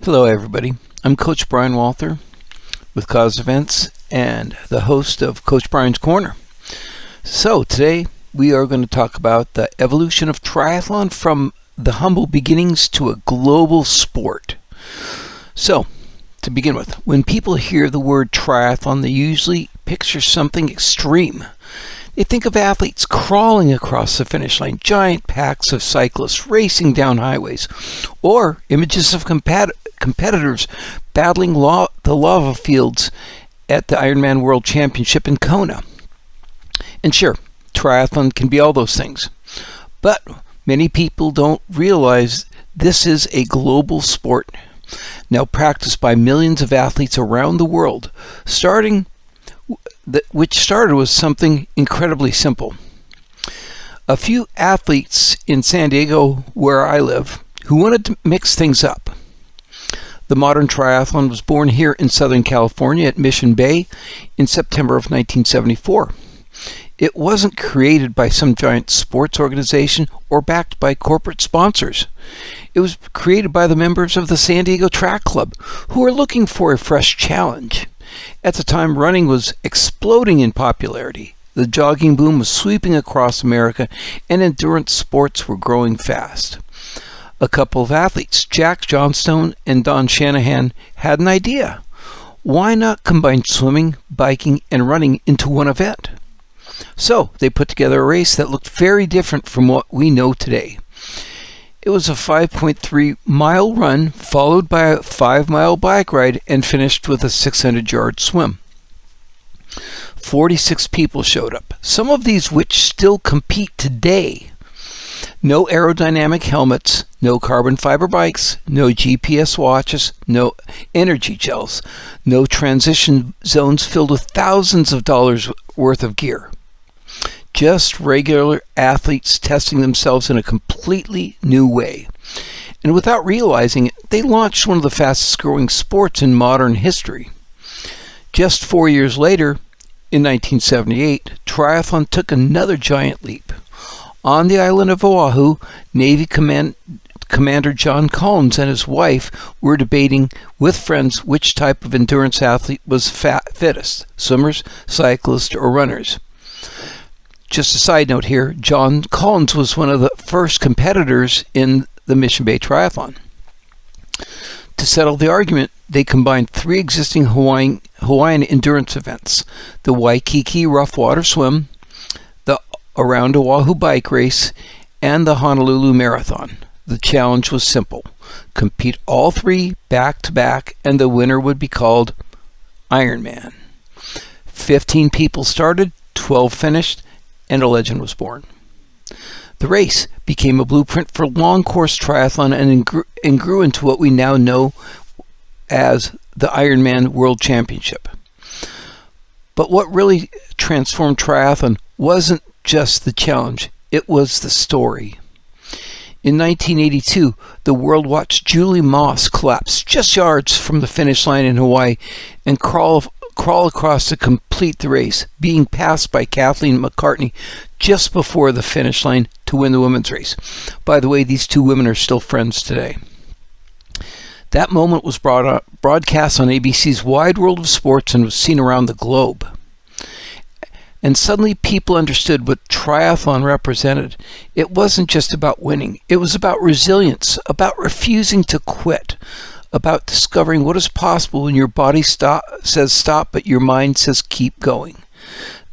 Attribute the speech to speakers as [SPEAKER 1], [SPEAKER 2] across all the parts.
[SPEAKER 1] Hello everybody, I'm Coach Brian Walther with Cause Events and the host of Coach Brian's Corner. So today we are going to talk about the evolution of triathlon from the humble beginnings to a global sport. So to begin with, when people hear the word triathlon, they usually picture something extreme. They think of athletes crawling across the finish line, giant packs of cyclists racing down highways, or images of competitors battling the lava fields at the Ironman World Championship in Kona. And sure, triathlon can be all those things, but many people don't realize this is a global sport, now practiced by millions of athletes around the world, which started with something incredibly simple. A few athletes in San Diego, where I live, who wanted to mix things up. The modern triathlon was born here in Southern California at Mission Bay in September of 1974. It wasn't created by some giant sports organization or backed by corporate sponsors. It was created by the members of the San Diego Track Club, who were looking for a fresh challenge. At the time, running was exploding in popularity. The jogging boom was sweeping across America, and endurance sports were growing fast. A couple of athletes, Jack Johnstone and Don Shanahan, had an idea. Why not combine swimming, biking, and running into one event? So they put together a race that looked very different from what we know today. It was a 5.3-mile run, followed by a 5-mile bike ride, and finished with a 600-yard swim. 46 people showed up, some of these which still compete today. No aerodynamic helmets, no carbon fiber bikes, no GPS watches, no energy gels, no transition zones filled with thousands of dollars worth of gear. Just regular athletes testing themselves in a completely new way. And without realizing it, they launched one of the fastest growing sports in modern history. Just 4 years later, in 1978, triathlon took another giant leap. On the island of Oahu, Navy Commander John Collins and his wife were debating with friends which type of endurance athlete was fittest, swimmers, cyclists, or runners. Just a side note here, John Collins was one of the first competitors in the Mission Bay Triathlon. To settle the argument, they combined three existing Hawaiian endurance events: the Waikiki Rough Water Swim, the Around Oahu Bike Race, and the Honolulu Marathon. The challenge was simple: compete all three back to back, and the winner would be called Ironman. 15 people started, 12 finished, and a legend was born. The race became a blueprint for long course triathlon and grew into what we now know as the Ironman World Championship. But what really transformed triathlon wasn't just the challenge, it was the story. In 1982, the world watched Julie Moss collapse just yards from the finish line in Hawaii and crawl across to complete the race, being passed by Kathleen McCartney just before the finish line to win the women's race. By the way, these two women are still friends today. That moment was broadcast on ABC's Wide World of Sports and was seen around the globe. And suddenly people understood what triathlon represented. It wasn't just about winning. It was about resilience, about refusing to quit, about discovering what is possible when your body says stop, but your mind says keep going.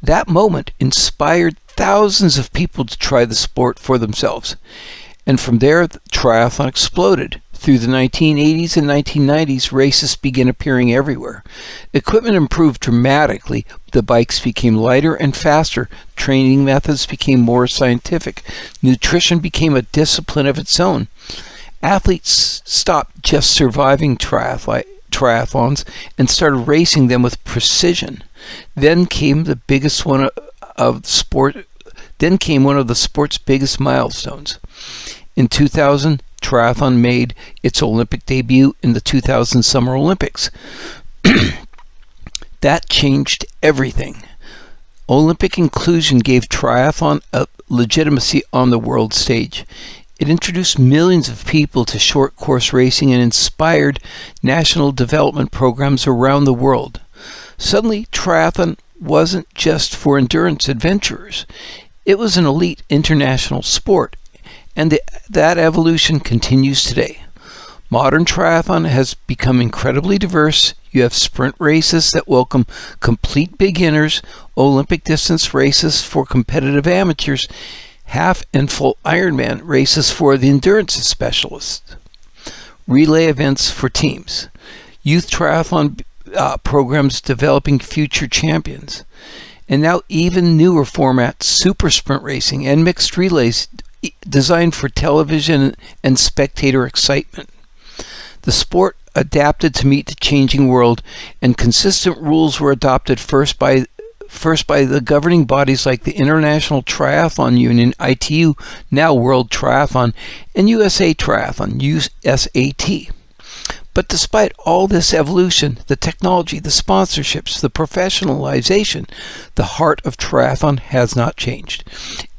[SPEAKER 1] That moment inspired thousands of people to try the sport for themselves. And from there, the triathlon exploded. Through the 1980s and 1990s, races began appearing everywhere. Equipment improved dramatically. The bikes became lighter and faster. Training methods became more scientific. Nutrition became a discipline of its own. Athletes stopped just surviving triathlons and started racing them with precision. Then came one of the sport's biggest milestones. In 2000, triathlon made its Olympic debut in the 2000 Summer Olympics. That changed everything. Olympic inclusion gave triathlon a legitimacy on the world stage. It introduced millions of people to short course racing and inspired national development programs around the world. Suddenly, triathlon wasn't just for endurance adventurers. It was an elite international sport, and that evolution continues today. Modern triathlon has become incredibly diverse. You have sprint races that welcome complete beginners, Olympic distance races for competitive amateurs, half and full Ironman races for the endurance specialists, relay events for teams, youth triathlon programs developing future champions, and now even newer formats, super sprint racing and mixed relays designed for television and spectator excitement. The sport adapted to meet the changing world, and consistent rules were adopted first by the governing bodies like the International Triathlon Union, ITU, now World Triathlon, and USA Triathlon, USAT. But despite all this evolution, the technology, the sponsorships, the professionalization, the heart of triathlon has not changed.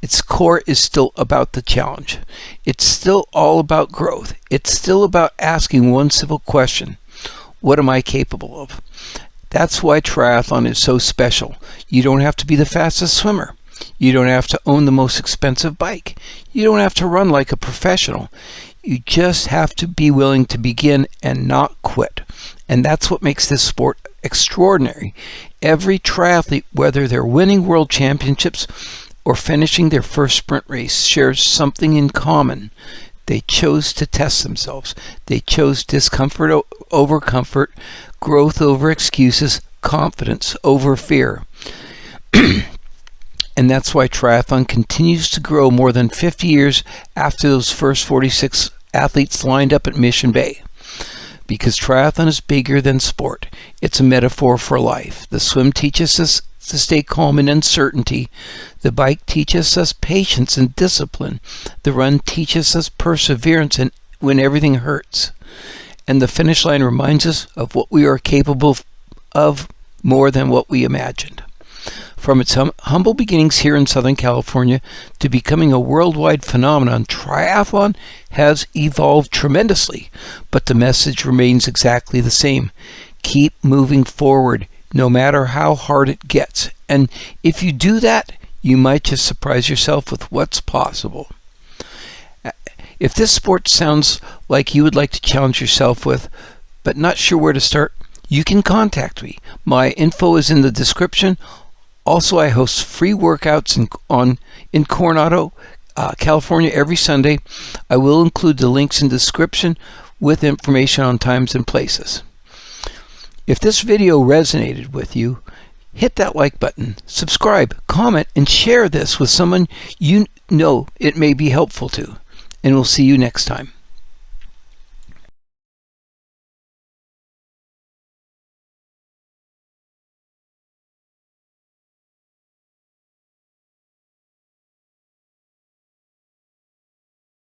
[SPEAKER 1] Its core is still about the challenge. It's still all about growth. It's still about asking one simple question: what am I capable of? That's why triathlon is so special. You don't have to be the fastest swimmer. You don't have to own the most expensive bike. You don't have to run like a professional. You just have to be willing to begin and not quit. And that's what makes this sport extraordinary. Every triathlete, whether they're winning world championships or finishing their first sprint race, shares something in common. They chose to test themselves. They chose discomfort over comfort, growth over excuses, confidence over fear. And that's why triathlon continues to grow more than 50 years after those first 46 athletes lined up at Mission Bay. Because triathlon is bigger than sport. It's a metaphor for life. The swim teaches us to stay calm in uncertainty. The bike teaches us patience and discipline. The run teaches us perseverance and when everything hurts. And the finish line reminds us of what we are capable of more than what we imagined. From its humble beginnings here in Southern California to becoming a worldwide phenomenon, triathlon has evolved tremendously, but the message remains exactly the same. Keep moving forward, no matter how hard it gets. And if you do that, you might just surprise yourself with what's possible. If this sport sounds like you would like to challenge yourself with, but not sure where to start, you can contact me. My info is in the description. Also, I host free workouts in Coronado, California every Sunday. I will include the links in the description with information on times and places. If this video resonated with you, hit that like button, subscribe, comment, and share this with someone you know it may be helpful to. And we'll see you next time.